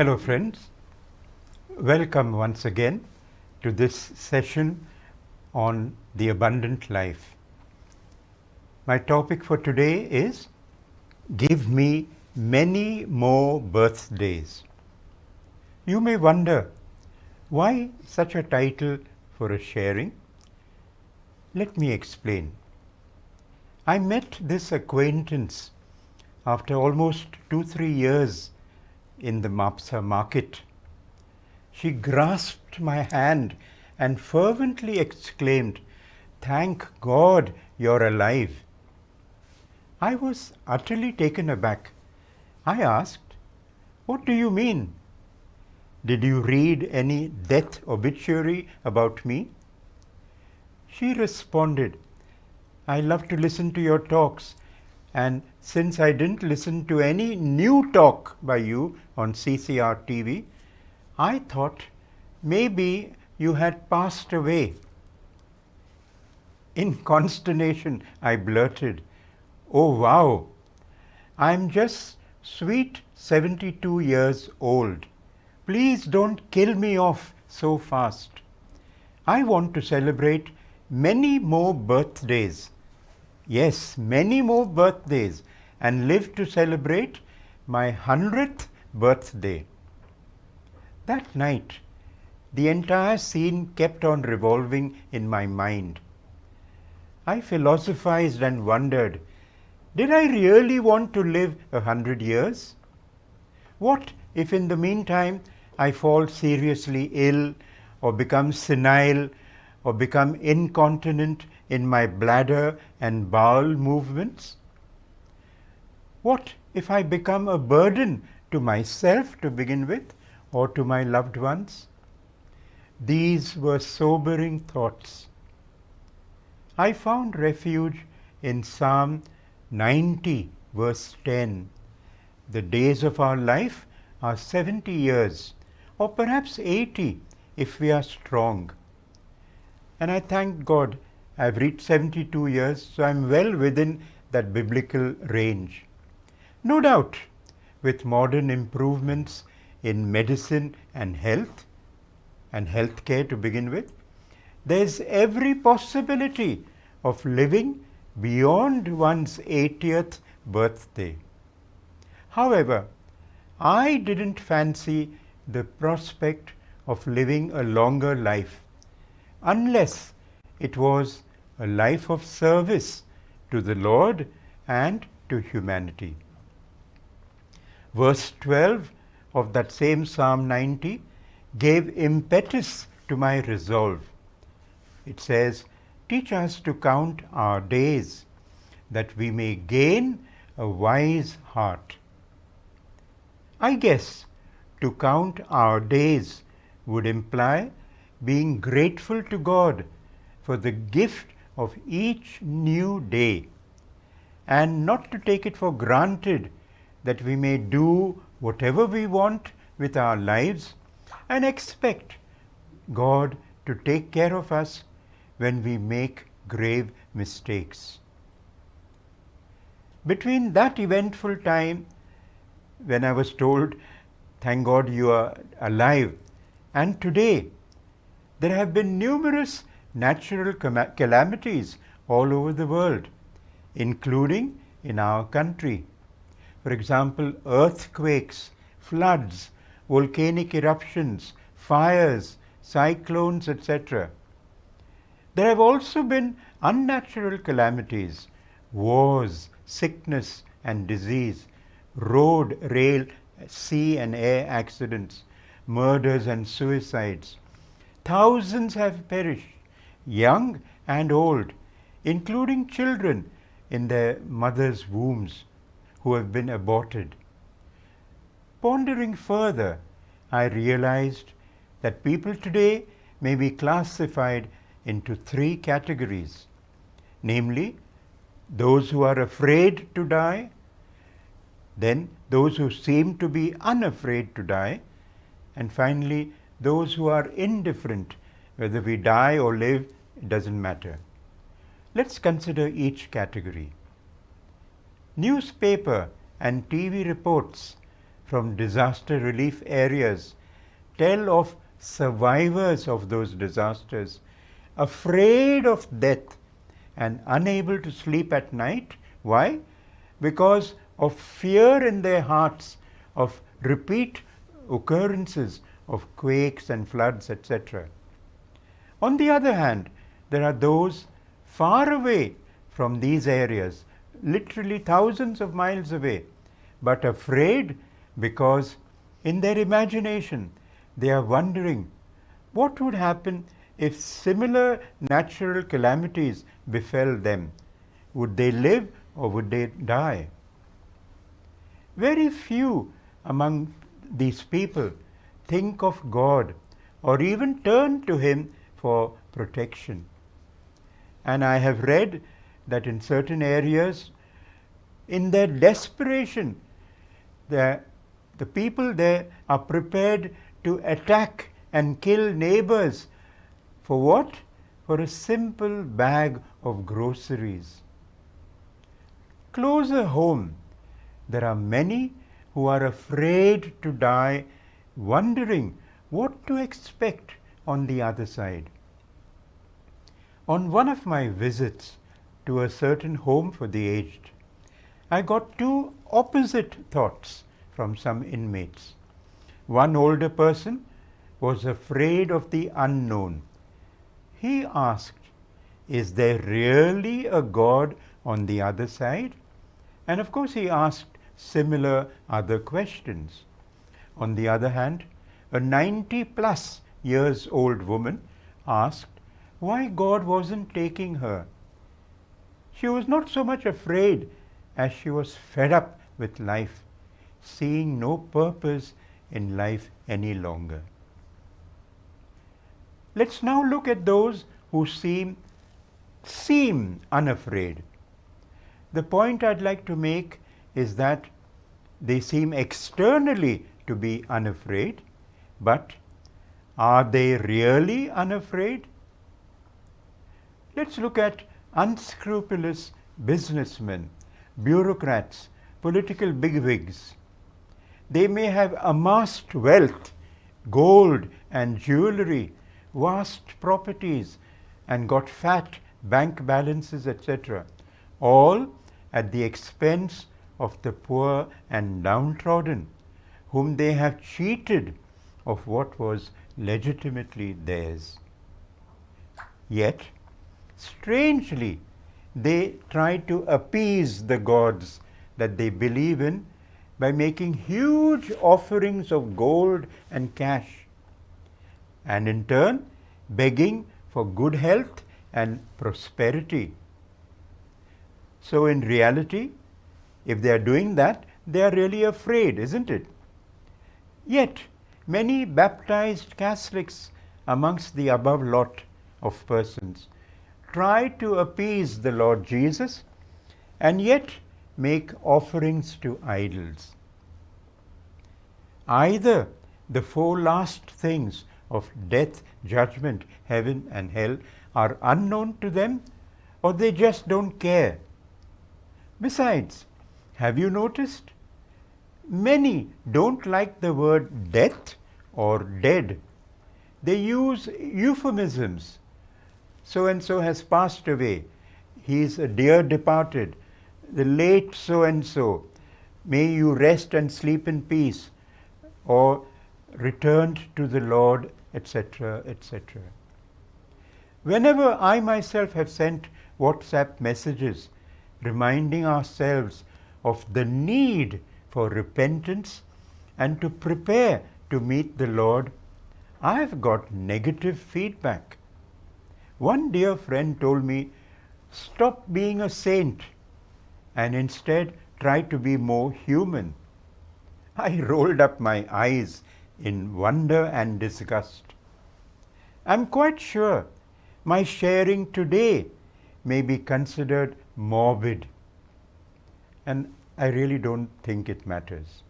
Hello friends, welcome once again to this session on the abundant life. My topic for today is Give me many more birthdays. You may wonder, why such a title for a sharing? Let me explain. I met this acquaintance after almost 2-3 years in the Mapsa market. She grasped my hand and fervently exclaimed, "Thank God you're alive." I was utterly taken aback. I asked, "What do you mean? Did you read any death obituary about me?" She responded, "I love to listen to your talks, and since I didn't listen to any new talk by you on CCR TV, I thought maybe you had passed away." In consternation, I blurted, "Oh wow, I'm just sweet 72 years old. Please don't kill me off so fast. I want to celebrate many more birthdays. Yes, many more birthdays, and live to celebrate my 100th birthday." That night, the entire scene kept on revolving in my mind. I philosophized and wondered, did I really want to live 100 years? What if in the meantime I fall seriously ill, or become senile, or become incontinent in my bladder and bowel movements? What if I become a burden to myself to begin with, or to my loved ones? These were sobering thoughts. I found refuge in Psalm 90, verse 10. The days of our life are 70 years, or perhaps 80 if we are strong. And I thank God I've reached 72 years, so I'm well within that biblical range. No doubt, with modern improvements in medicine and healthcare to begin with, there's every possibility of living beyond one's 80th birthday. However, I didn't fancy the prospect of living a longer life unless it was a life of service to the Lord and to humanity. Verse 12 of that same Psalm 90 gave impetus to my resolve. It says, "Teach us to count our days, that we may gain a wise heart." I guess to count our days would imply being grateful to God for the gift of each new day, and not to take it for granted that we may do whatever we want with our lives and expect God to take care of us when we make grave mistakes. Between that eventful time when I was told, "Thank God you are alive," and today, there have been numerous natural calamities all over the world, including in our country. For example, earthquakes, floods, volcanic eruptions, fires, cyclones, etc. There have also been unnatural calamities, wars, sickness and disease, road, rail, sea and air accidents, murders and suicides. Thousands have perished, young and old, including children in their mothers' wombs who have been aborted. Pondering further, I realized that people today may be classified into 3 categories, namely, those who are afraid to die, then those who seem to be unafraid to die, and finally, those who are indifferent. Whether we die or live, it doesn't matter. Let's consider each category. Newspaper and TV reports from disaster relief areas tell of survivors of those disasters afraid of death and unable to sleep at night. Why? Because of fear in their hearts of repeat occurrences of quakes and floods, etc. On the other hand, there are those far away from these areas, literally thousands of miles away, but afraid because in their imagination they are wondering what would happen if similar natural calamities befell them. Would they live or would they die? Very few among these people think of God or even turn to Him for protection. And I have read that in certain areas, in their desperation, the people there are prepared to attack and kill neighbors. For what? For a simple bag of groceries. Closer home, there are many who are afraid to die, wondering what to expect on the other side. On one of my visits to a certain home for the aged, I got two opposite thoughts from some inmates. One older person was afraid of the unknown. He asked, "Is there really a God on the other side?" And of course he asked similar other questions. On the other hand, a 90+ years old woman asked why God wasn't taking her. She was not so much afraid as she was fed up with life, seeing no purpose in life any longer. Let's now look at those who seem unafraid. The point I'd like to make is that they seem externally to be unafraid, but are they really unafraid? Let's look at unscrupulous businessmen, bureaucrats, political bigwigs. They may have amassed wealth, gold and jewelry, vast properties, and got fat bank balances, etc., all at the expense of the poor and downtrodden, whom they have cheated of what was legitimately theirs. Yet, strangely, they try to appease the gods that they believe in by making huge offerings of gold and cash, and in turn begging for good health and prosperity. So in reality, if they are doing that, they are really afraid, isn't it? Yet, many baptized Catholics amongst the above lot of persons try to appease the Lord Jesus and yet make offerings to idols. Either the four last things of death, judgment, heaven and hell are unknown to them, or they just don't care. Besides, have you noticed? Many don't like the word death or dead. They use euphemisms. So and so has passed away. He is a dear departed. The late so and so. May you rest and sleep in peace. Or returned to the Lord, etc., etc. Whenever I myself have sent WhatsApp messages reminding ourselves of the need for repentance and to prepare to meet the Lord, I have got negative feedback. One dear friend told me, "Stop being a saint and instead try to be more human." I rolled up my eyes in wonder and disgust. I'm quite sure my sharing today may be considered morbid, and I really don't think it matters.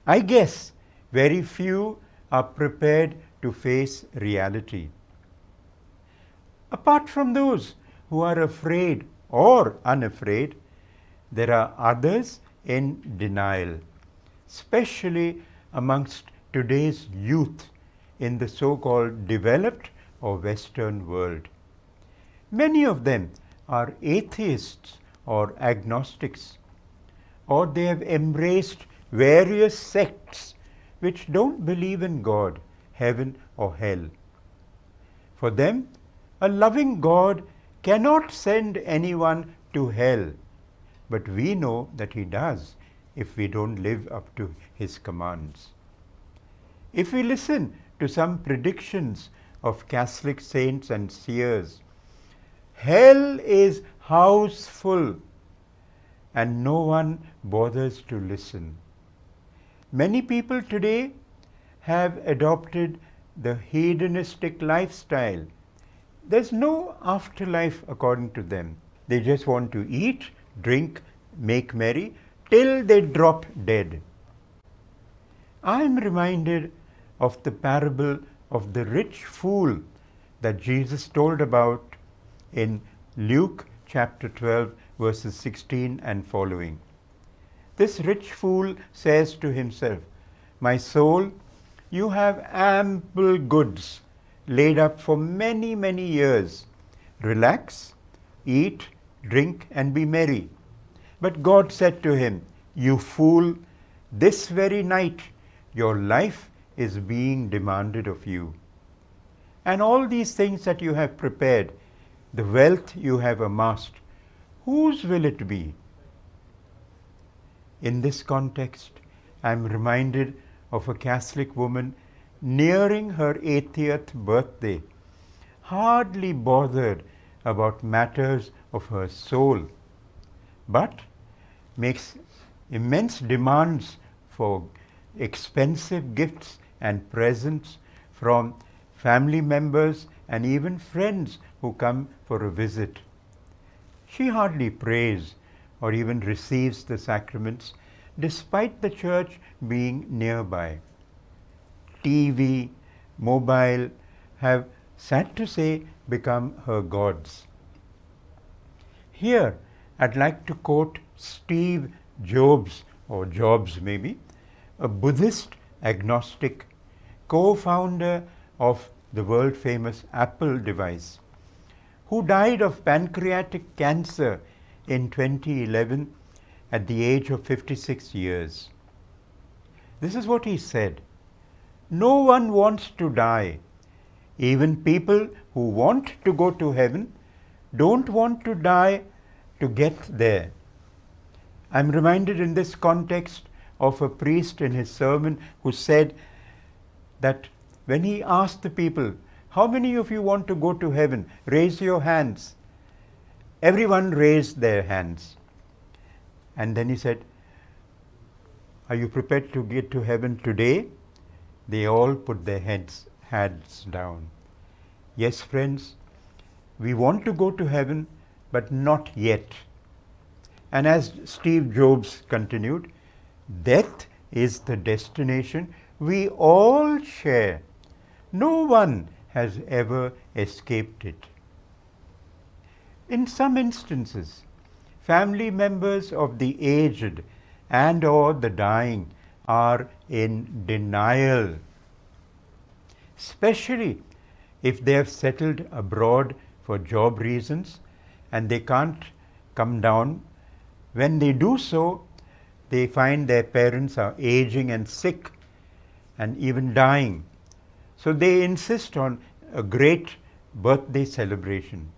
I guess very few are prepared to face reality. Apart from those who are afraid or unafraid, there are others in denial. especially amongst today's youth in the so-called developed or Western world. Many of them are atheists or agnostics, or they have embraced various sects which don't believe in God, heaven or hell. For them, a loving God cannot send anyone to hell, but we know that He does if we don't live up to His commands. If we listen to some predictions of Catholic saints and seers, hell is houseful, and no one bothers to listen. Many people today have adopted the hedonistic lifestyle. There's no afterlife according to them. They just want to eat, drink, make merry till they drop dead. I am reminded of the parable of the rich fool that Jesus told about in Luke chapter 12 verses 16 and following. This rich fool says to himself, "My soul, you have ample goods laid up for many, many years. Relax, eat, drink, and be merry." But God said to him, "You fool, this very night your life is being demanded of you. And all these things that you have prepared, the wealth you have amassed, whose will it be?" In this context, I am reminded of a Catholic woman nearing her 80th birthday, hardly bothered about matters of her soul, but makes immense demands for expensive gifts and presents from family members and even friends who come for a visit. She hardly prays or even receives the sacraments, despite the church being nearby. TV, mobile have, sad to say, become her gods. Here, I'd like to quote Steve Jobs, or Jobs maybe, a Buddhist agnostic, co-founder of the world-famous Apple device, who died of pancreatic cancer in 2011 at the age of 56 years. This is what he said: "No one wants to die. Even people who want to go to heaven don't want to die to get there." I'm reminded in this context of a priest in his sermon who said that when he asked the people, "How many of you want to go to heaven? Raise your hands." Everyone raised their hands. And then he said, "Are you prepared to get to heaven today?" They all put their hands down. Yes, friends, we want to go to heaven, but not yet. And as Steve Jobs continued, death is the destination we all share. No one has ever escaped it. In some instances, family members of the aged and or the dying are in denial, especially if they have settled abroad for job reasons and they can't come down. When they do so, they find their parents are aging and sick and even dying. So they insist on a great birthday celebration.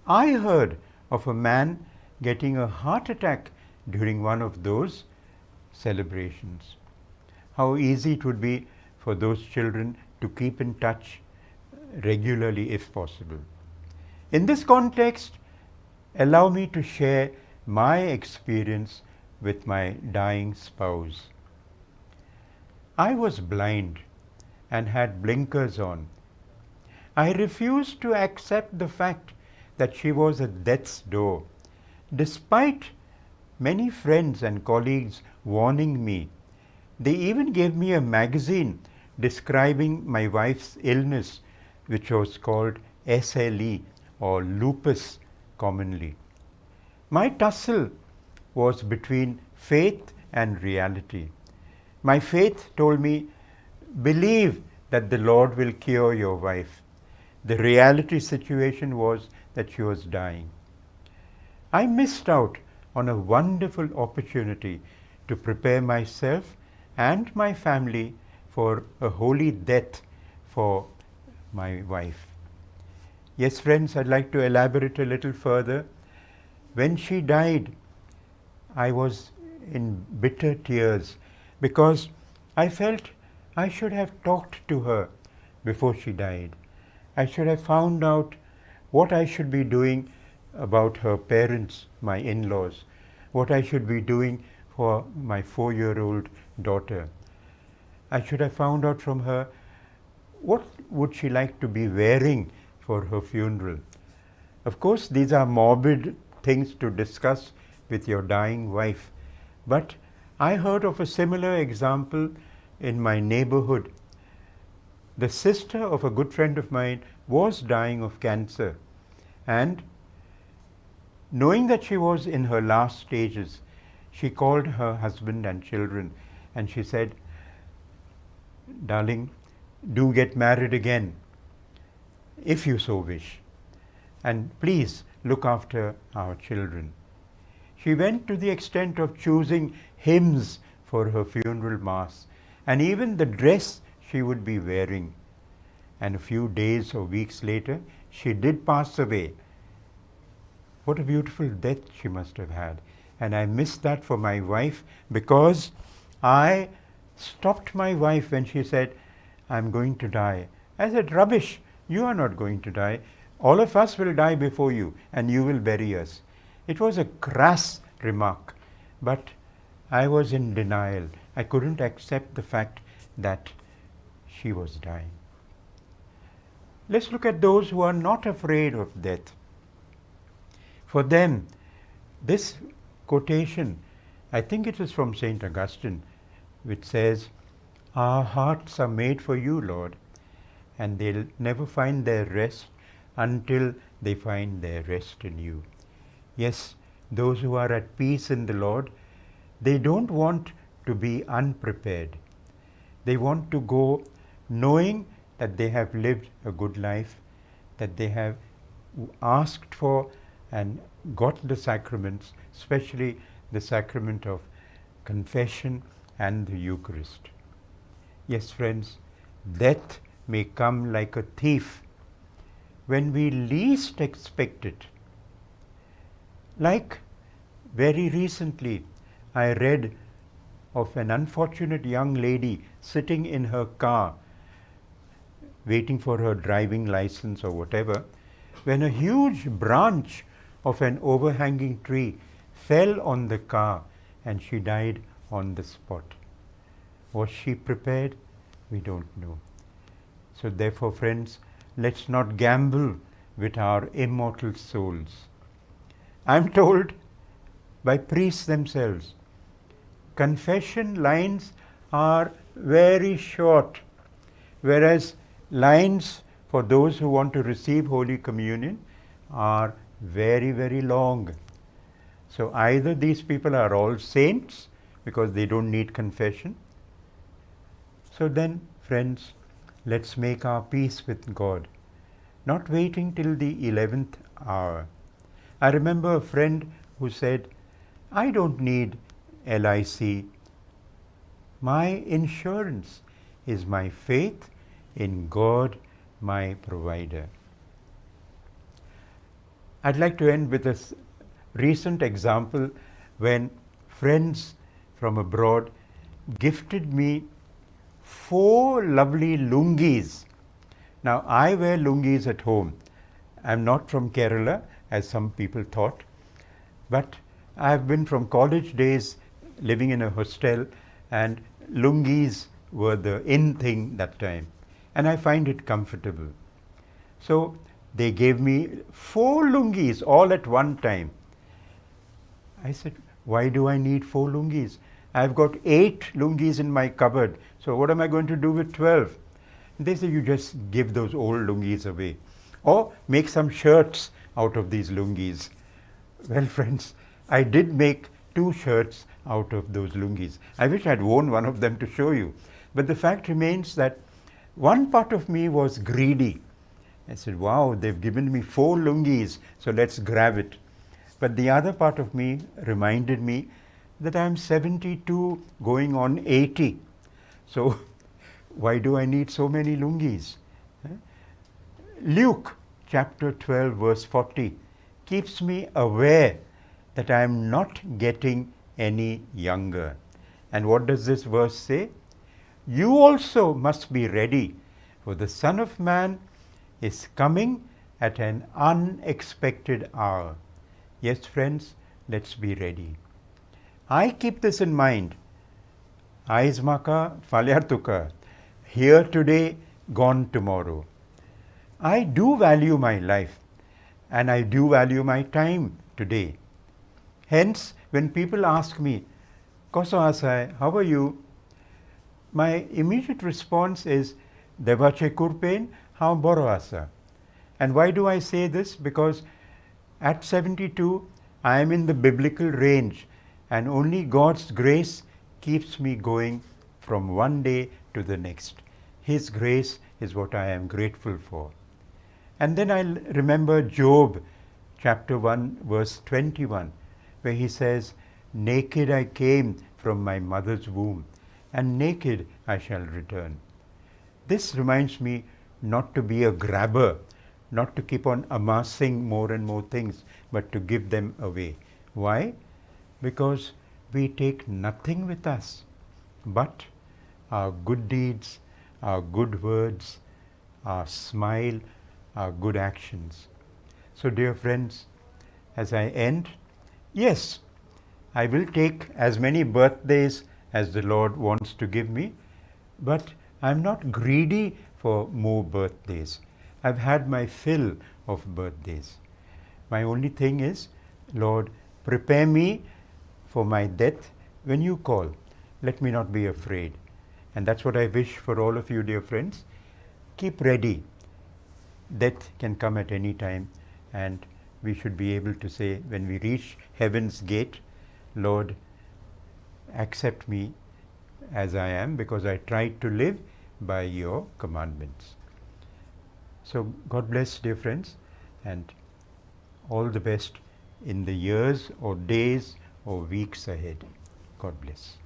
I heard of a man getting a heart attack during one of those celebrations. How easy it would be for those children to keep in touch regularly if possible. In this context, allow me to share my experience with my dying spouse. I was blind and had blinkers on. I refused to accept the fact that she was at death's door, despite many friends and colleagues warning me. They even gave me a magazine describing my wife's illness, which was called SLE, or lupus commonly. My tussle was between faith and reality. My faith told me, believe that the Lord will cure your wife. The reality situation was that she was dying. I missed out on a wonderful opportunity to prepare myself and my family for a holy death for my wife. Yes, friends, I'd like to elaborate a little further. When she died, I was in bitter tears because I felt I should have talked to her before she died. I should have found out what I should be doing about her parents, my in-laws, what I should be doing for my 4-year-old daughter. I should have found out from her what would she like to be wearing for her funeral. Of course, these are morbid things to discuss with your dying wife, but I heard of a similar example in my neighborhood. The sister of a good friend of mine was dying of cancer, and knowing that she was in her last stages, she called her husband and children and she said, darling, do get married again if you so wish, and please look after our children. She went to the extent of choosing hymns for her funeral mass and even the dress she would be wearing. And a few days or weeks later, she did pass away. What a beautiful death she must have had. And I missed that for my wife because I stopped my wife when she said, I'm going to die. I said, rubbish, you are not going to die. All of us will die before you and you will bury us. It was a crass remark, but I was in denial. I couldn't accept the fact that she was dying. Let's look at those who are not afraid of death. For them, this quotation, I think it is from St. Augustine, which says, our hearts are made for you, Lord, and they'll never find their rest until they find their rest in you. Yes, those who are at peace in the Lord, they don't want to be unprepared. They want to go knowing that they have lived a good life, that they have asked for and got the sacraments, especially the sacrament of confession and the Eucharist. Yes, friends, death may come like a thief when we least expect it. Like very recently, I read of an unfortunate young lady sitting in her car waiting for her driving license or whatever, when a huge branch of an overhanging tree fell on the car and she died on the spot. Was she prepared? We don't know. So therefore, friends, let's not gamble with our immortal souls. I'm told by priests themselves, confession lines are very short, whereas lines for those who want to receive Holy Communion are very, very long. So either these people are all saints because they don't need confession. So then, friends, let's make our peace with God, not waiting till the 11th hour. I remember a friend who said, I don't need LIC. My insurance is my faith in God, my provider. I'd like to end with a recent example when friends from abroad gifted me 4 lovely lungis. Now, I wear lungis at home. I'm not from Kerala, as some people thought, but I've been from college days living in a hostel, and lungis were the in thing that time, and I find it comfortable. So they gave me 4 lungis all at one time. I said, why do I need 4 lungis? I've got 8 lungis in my cupboard, so what am I going to do with 12? They say, you just give those old lungis away, or make some shirts out of these lungis. Well, friends, I did make 2 shirts out of those lungis. I wish I'd worn one of them to show you. But the fact remains that one part of me was greedy. I said, wow, they've given me 4 lungis, so let's grab it. But the other part of me reminded me that I'm 72 going on 80. So why do I need so many lungis? Luke chapter 12 verse 40 keeps me aware that I am not getting any younger. And what does this verse say? You also must be ready, for the Son of Man is coming at an unexpected hour. Yes, friends, let's be ready. I keep this in mind. Aizmaka falyartuka, here today, gone tomorrow. I do value my life, and I do value my time today. Hence, when people ask me, Koso asai, how are you? My immediate response is, Devache kurpen, how boro asa. And why do I say this? Because at 72, I am in the biblical range, and only God's grace keeps me going from one day to the next. His grace is what I am grateful for. And then I remember Job chapter 1 verse 21, where he says, naked I came from my mother's womb, and naked I shall return. This reminds me not to be a grabber, not to keep on amassing more and more things, but to give them away. Why? Because we take nothing with us but our good deeds, our good words, our smile, our good actions. So dear friends, as I end, yes, I will take as many birthdays as the Lord wants to give me, but I'm not greedy for more birthdays. I've had my fill of birthdays. My only thing is, Lord, prepare me for my death when you call. Let me not be afraid. And that's what I wish for all of you, dear friends. Keep ready. Death can come at any time, and we should be able to say, when we reach heaven's gate, Lord, accept me as I am, because I tried to live by your commandments. So God bless, dear friends, and all the best in the years or days or weeks ahead. God bless.